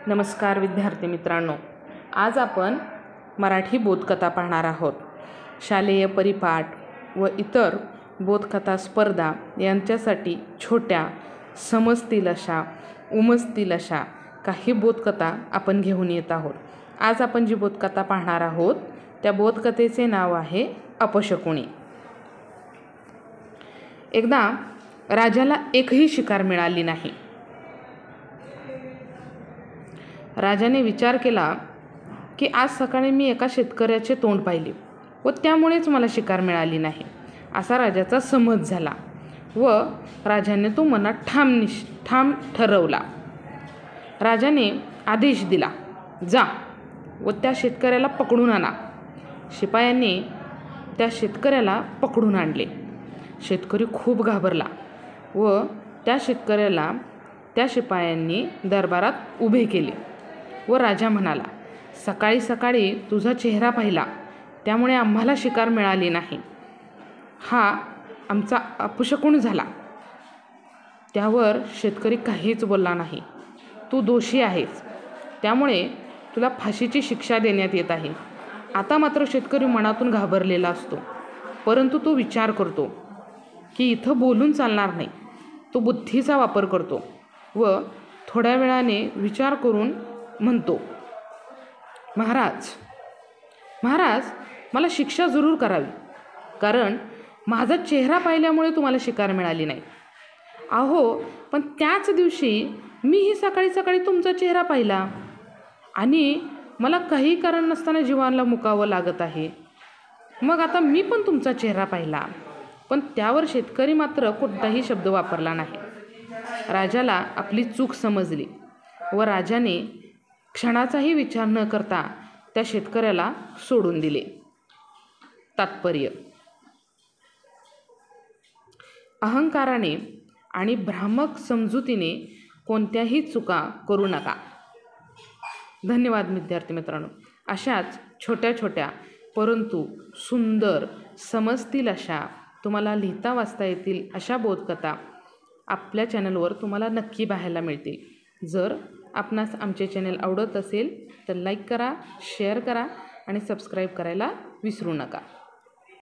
नमस्कार विद्यार्थी मित्रांनो, आज आपण मराठी बोधकथा पाहणार आहोत। शालेय परिपाठ व इतर बोधकथा स्पर्धा यांच्यासाठी छोट्या समजतील अशा उमजतील अशा काही बोधकथा आपण घेऊन येत आहोत। आज आपण जी बोधकथा पाहणार आहोत त्या बोधकथेचे नाव आहे अपशकुनी। एकदा राजाला एकही शिकार मिळाली नाही। राजाने विचार केला की आज सकाळी मी एका शेतकऱ्याचे तोंड पाहिले व त्यामुळेच मला शिकार मिळाली नाही असा राजाचा समज झाला व राजाने तो मनात ठाम ठरवला। राजाने आदेश दिला, जा व त्या शेतकऱ्याला पकडून आणा। शिपायांनी त्या शेतकऱ्याला पकडून आणले। शेतकरी खूप घाबरला व त्या शेतकऱ्याला त्या शिपायांनी दरबारात उभे केले व राजा म्हणाला, सकाळी सकाळी तुझा चेहरा पाहिला त्यामुळे आम्हाला शिकार मिळाली नाही, हा आमचा अपशकुन झाला। त्यावर शेतकरी काहीच बोलला नाही। तू दोषी आहेस, त्यामुळे तुला फाशीची शिक्षा देण्यात येत आहे। आता मात्र शेतकरी मनातून घाबरलेला असतो, परंतु तो विचार करतो की इथं बोलून चालणार नाही। तो बुद्धीचा वापर करतो व थोड्या वेळाने विचार करून म्हणतो, महाराज मला शिक्षा जरूर करावी, कारण माझा चेहरा पाहिल्यामुळे तुम्हाला शिकार मिळाली नाही। अहो, पण त्याच दिवशी मीही सकाळी सकाळी तुमचा चेहरा पाहिला आणि मला काही कारण नसताना जीवाला मुकावं लागत आहे। मग आता मी पण तुमचा चेहरा पाहिला, पण त्यावर शेतकरी मात्र कोणताही शब्द वापरला नाही। राजाला आपली चूक समजली व राजाने क्षणाचाही विचार न करता त्या शेतकऱ्याला सोडून दिले। तात्पर्य: अहंकाराने आणि भ्रामक समजुतीने कोणत्याही चुका करू नका। धन्यवाद विद्यार्थी मित्रांनो। अशाच छोट्या छोट्या परंतु सुंदर समजतील अशा तुम्हाला लिहिता वाचता येतील अशा बोधकथा आपल्या चॅनलवर तुम्हाला नक्की पाहायला मिळतील। जर आपणास आमचे चॅनल आवडत असेल तर लाईक करा, शेअर करा आणि सबस्क्राईब करायला विसरू नका।